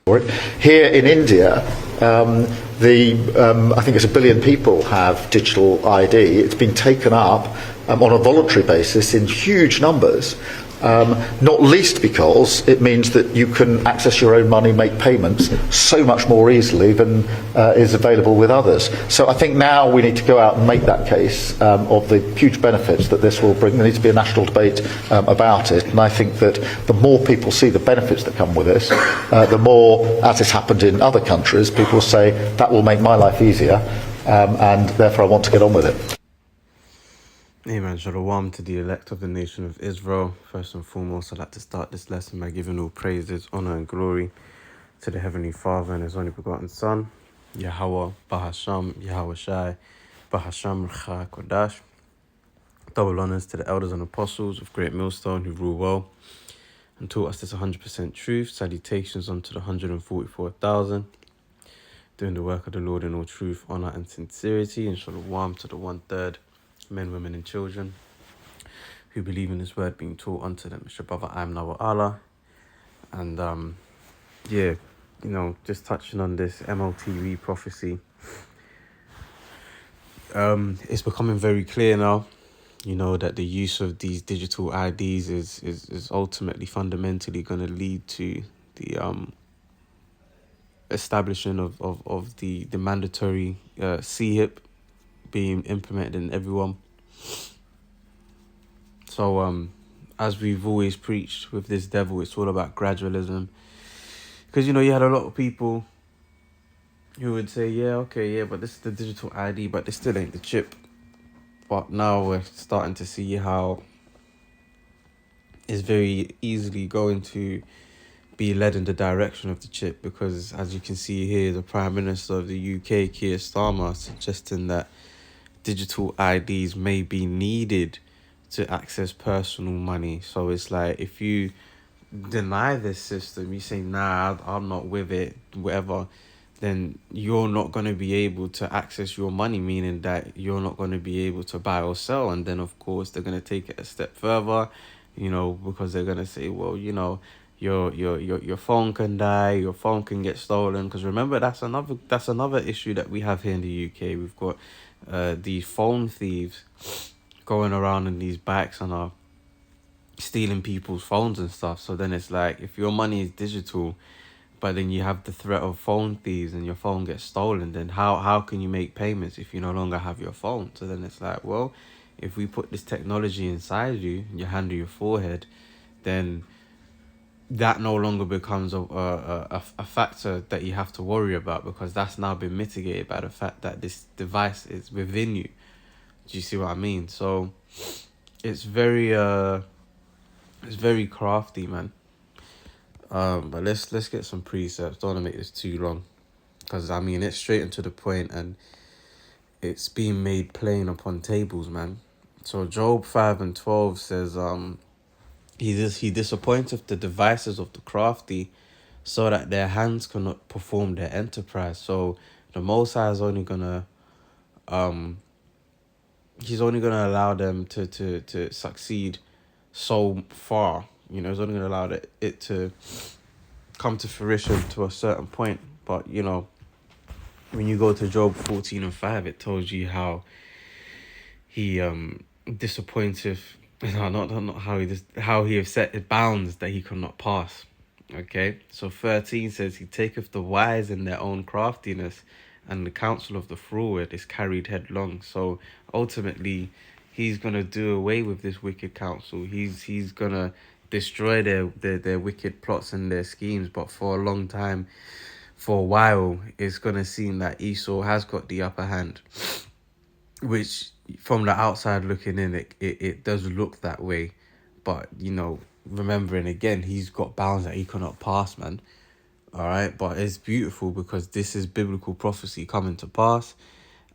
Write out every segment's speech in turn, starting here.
for it. Here in India, I think it's 1 billion people have digital ID. It's been taken up on a voluntary basis in huge numbers. Not least because it means that you can access your own money, make payments so much more easily than is available with others. So I think now we need to go out and make that case of the huge benefits that this will bring. There needs to be a national debate about it, and I think that the more people see the benefits that come with this, the more, as has happened in other countries, people say that will make my life easier, and therefore I want to get on with it. Amen. Shalom to the elect of the nation of Israel. First and foremost, I'd like to start this lesson by giving all praises, honor, and glory to the Heavenly Father and His only begotten Son, Yahweh Bahasham, Yahweh Shai, Bahasham Rcha Kodash. Double honors to the elders and apostles of Great Millstone who rule well and taught us this 100% truth. Salutations unto the 144,000, doing the work of the Lord in all truth, honor, and sincerity. And shalom to the 1/3. Men, women, and children who believe in this word being taught unto them. Mr. Brother, I'm Nawa Allah. And just touching on this MLTV prophecy. It's becoming very clear now, that the use of these digital IDs is ultimately fundamentally going to lead to the establishing of the mandatory CHIP being implemented in everyone. So as we've always preached with this devil, it's all about gradualism, because you had a lot of people who would say, but this is the digital ID, but this still ain't the chip. But now we're starting to see how it's very easily going to be led in the direction of the chip, because as you can see here, the Prime Minister of the UK, Keir Starmer, suggesting that digital IDs may be needed to access personal money. So it's like, if you deny this system, you say, nah, I'm not with it, whatever, then you're not going to be able to access your money, meaning that you're not going to be able to buy or sell. And then, of course, they're going to take it a step further, because they're going to say, well, your phone can die, your phone can get stolen. Because remember, that's another issue that we have here in the UK. We've got these phone thieves going around in these bikes and are stealing people's phones and stuff. So then it's like, if your money is digital, but then you have the threat of phone thieves and your phone gets stolen, then how can you make payments if you no longer have your phone? So then it's like, well, if we put this technology inside you, your hand or your forehead, then that no longer becomes a factor that you have to worry about, because that's now been mitigated by the fact that this device is within you. Do you see what I mean? So it's very crafty, man. But let's get some precepts. Don't want to make this too long, because it's straight into the point and it's being made plain upon tables, man. So Job 5:12 says, he disappointeth the devices of the crafty, so that their hands cannot perform their enterprise. So the Most High is only gonna he's only gonna allow them to succeed so far. He's only gonna allow it to come to fruition to a certain point. But when you go to Job 14:5, it tells you how he disappointeth. No, not how he have set bounds that he could not pass. Okay, so 13 says, he taketh the wise in their own craftiness, and the counsel of the froward is carried headlong. So ultimately, he's gonna do away with this wicked counsel. He's gonna destroy their wicked plots and their schemes. But for a long time, for a while, it's gonna seem that Esau has got the upper hand, which from the outside looking in, it does look that way. But remembering again, he's got bounds that he cannot pass, man. All right, but it's beautiful because this is biblical prophecy coming to pass,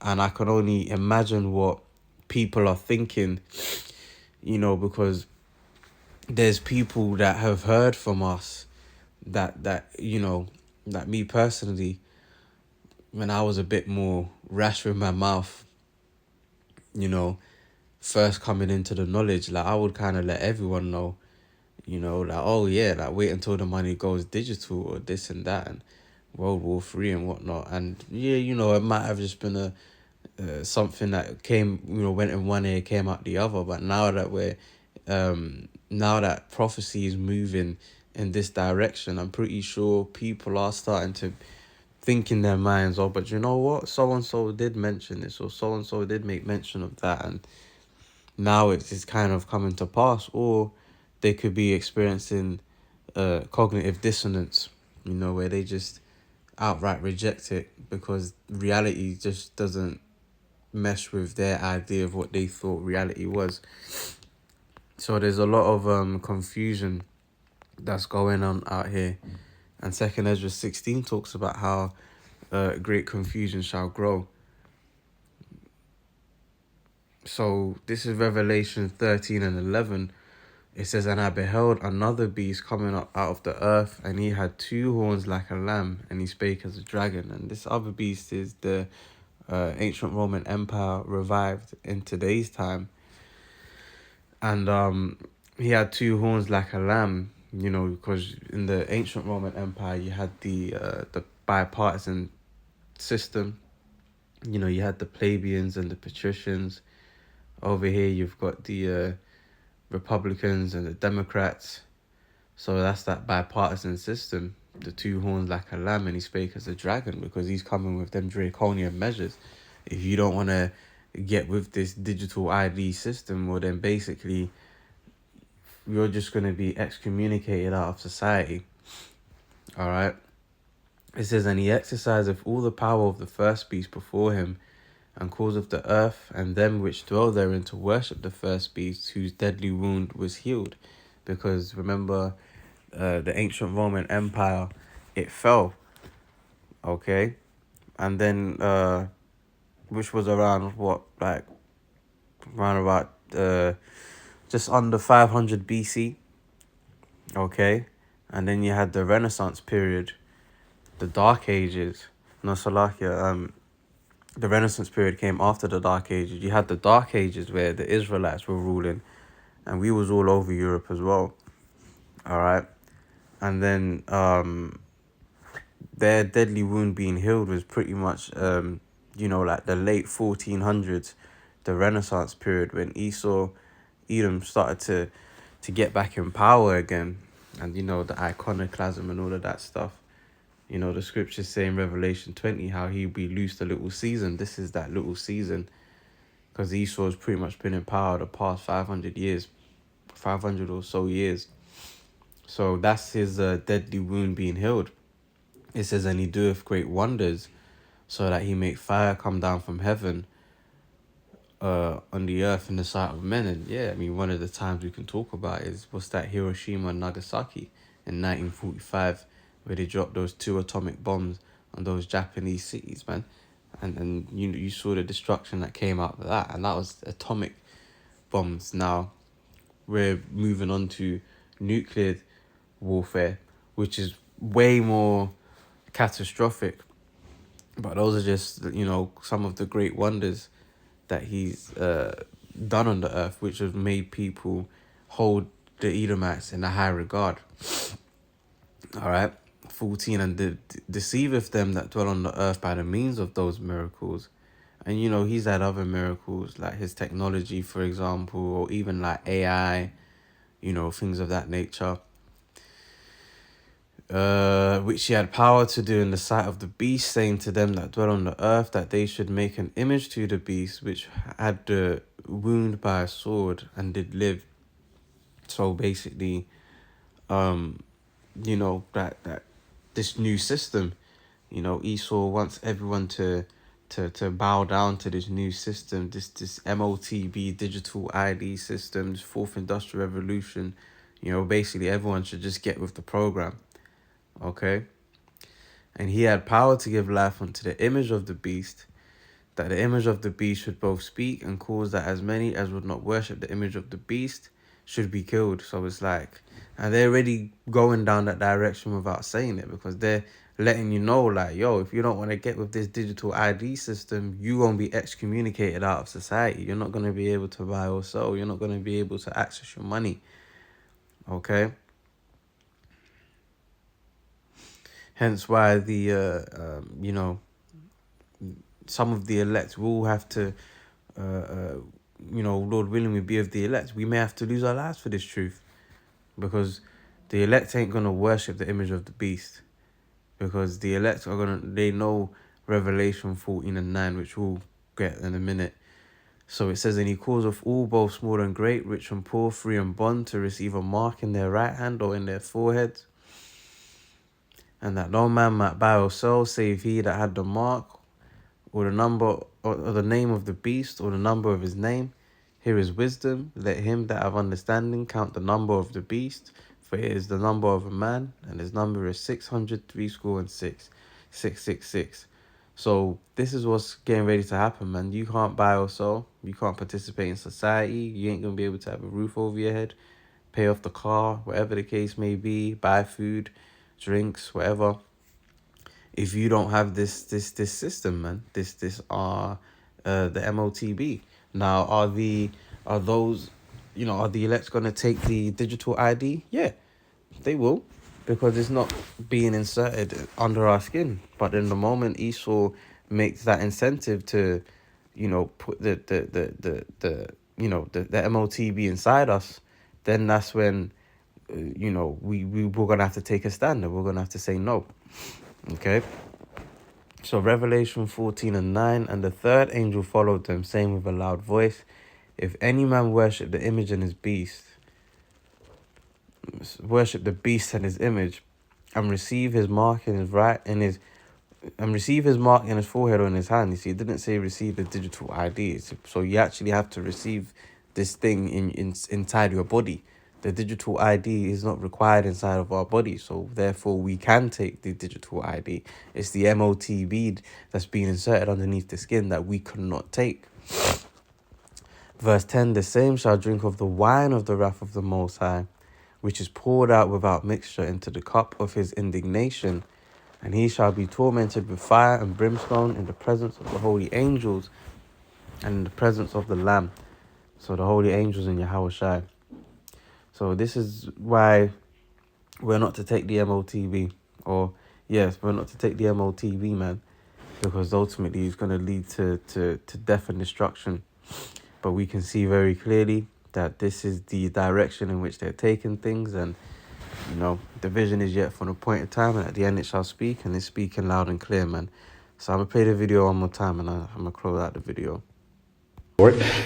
and I can only imagine what people are thinking, because there's people that have heard from us that me personally, when I was a bit more rash with my mouth, first coming into the knowledge, like I would kind of let everyone know, Like, oh yeah, like wait until the money goes digital or this and that, and World War III and whatnot. And yeah, it might have just been a something that came, went in one ear, came out the other. But now that prophecy is moving in this direction, I'm pretty sure people are starting to think in their minds, oh, but you know what, so and so did mention this, or so and so did make mention of that, and now it's kind of coming to pass. Or they could be experiencing cognitive dissonance, where they just outright reject it because reality just doesn't mesh with their idea of what they thought reality was. So there's a lot of confusion that's going on out here. And Second Ezra 16 talks about how great confusion shall grow. So this is Revelation 13 and 11. It says, and I beheld another beast coming up out of the earth, and he had 2 horns like a lamb, and he spake as a dragon. And this other beast is the ancient Roman Empire revived in today's time. And he had 2 horns like a lamb, because in the ancient Roman Empire you had the bipartisan system. You had the plebeians and the patricians. Over here you've got the Republicans and the Democrats. So that's that bipartisan system. The 2 horns like a lamb, and he spake as a dragon, because he's coming with them draconian measures. If you don't want to get with this digital ID system, well then basically you're just going to be excommunicated out of society. All right. It says, and he exerciseth all the power of the first beast before him, and causeth the earth and them which dwell therein to worship the first beast, whose deadly wound was healed. Because remember, the ancient Roman Empire, it fell. Okay. And then, which was around around about just under 500 BC. Okay. And then you had the Renaissance period, the Dark Ages. No, Salakia, the Renaissance period came after the Dark Ages. You had the Dark Ages where the Israelites were ruling, and we was all over Europe as well. All right. And then their deadly wound being healed was pretty much like the late 1400s, the Renaissance period, when Edom started to get back in power again, and the iconoclasm and all of that stuff. The scriptures say in Revelation 20 how he'll be loosed a little season. This is that little season, because Esau has pretty much been in power the past 500 years, 500 or so years. So that's his deadly wound being healed. It says, and he doeth great wonders, so that he make fire come down from heaven on the earth in the sight of men. And yeah, I mean, one of the times we can talk about is what's that, Hiroshima and Nagasaki in 1945, where they dropped those 2 atomic bombs on those Japanese cities, man. And you saw the destruction that came out of that, and that was atomic bombs. Now we're moving on to nuclear warfare, which is way more catastrophic. But those are just, some of the great wonders that he's done on the earth, which has made people hold the Edomites in a high regard. All right. 14, and deceiveth them that dwell on the earth by the means of those miracles. And he's had other miracles, like his technology, for example, or even like AI, things of that nature, which he had power to do in the sight of the beast, saying to them that dwell on the earth that they should make an image to the beast, which had the wound by a sword and did live. So basically, that this new system, Esau wants everyone to bow down to this new system, this MOTB digital ID system, this fourth industrial revolution. Basically everyone should just get with the program. Okay. And he had power to give life unto the image of the beast, that the image of the beast should both speak and cause that as many as would not worship the image of the beast should be killed. So it's like, and they're already going down that direction without saying it, because they're letting you know, like, yo, if you don't want to get with this digital ID system, you're going to be excommunicated out of society. You're not going to be able to buy or sell. You're not going to be able to access your money. Okay. Hence why some of the elect will have to, Lord willing, we be of the elect. We may have to lose our lives for this truth, because the elect ain't gonna worship the image of the beast, because the elect they know Revelation 14:9, which we'll get in a minute. So it says, and he calls of all, both small and great, rich and poor, free and bond, to receive a mark in their right hand or in their foreheads, and that no man might buy or sell save he that had the mark, or the number, or the name of the beast, or the number of his name. Here is wisdom. Let him that have understanding count the number of the beast, for it is the number of a man, and his number is 666. So this is what's getting ready to happen, man. You can't buy or sell. You can't participate in society. You ain't going to be able to have a roof over your head, pay off the car, whatever the case may be, buy food, drinks, whatever. If you don't have this system, man, the MOTB. Now, are the elects going to take the digital ID? Yeah, they will, because it's not being inserted under our skin. But in the moment Esau makes that incentive to, put the MOTB inside us, then that's when, we're gonna have to take a stand, and we're gonna have to say no. Okay. So Revelation 14:9, and the third angel followed them, saying with a loud voice, if any man worship the image and his beast, worship the beast and his image, and receive his mark in his forehead or in his hand. You see, it didn't say receive the digital ID. So you actually have to receive this thing inside your body. The digital ID is not required inside of our body, so therefore we can take the digital ID. It's the MOTB that's being inserted underneath the skin that we could not take. Verse 10, the same shall drink of the wine of the wrath of the Most High, which is poured out without mixture into the cup of his indignation, and he shall be tormented with fire and brimstone in the presence of the holy angels and in the presence of the Lamb. So the holy angels in Yahushua. So this is why we're not to take the MOTB, or yes, we're not to take the MOTB, man, because ultimately it's going to lead to death and destruction. But we can see very clearly that this is the direction in which they're taking things, and the vision is yet for an appointed time, and at the end it shall speak, and it's speaking loud and clear, man. So I'm gonna play the video one more time, and I'm gonna close out the video.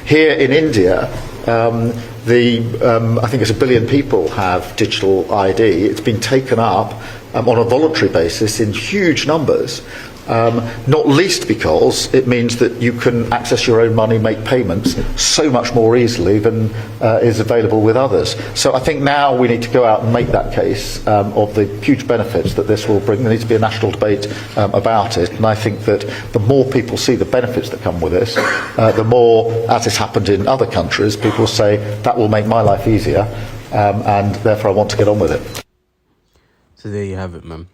Here in India, I think it's 1 billion people have digital ID. It's been taken up on a voluntary basis in huge numbers, not least because it means that you can access your own money, make payments so much more easily than is available with others. So I think now we need to go out and make that case of the huge benefits that this will bring. There needs to be a national debate about it, and I think that the more people see the benefits that come with this, the more, as has happened in other countries, people say that will make my life easier, and therefore I want to get on with it. So there you have it, man.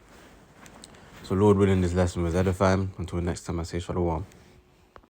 So Lord willing, this lesson was edifying. Until next time, I say shalom.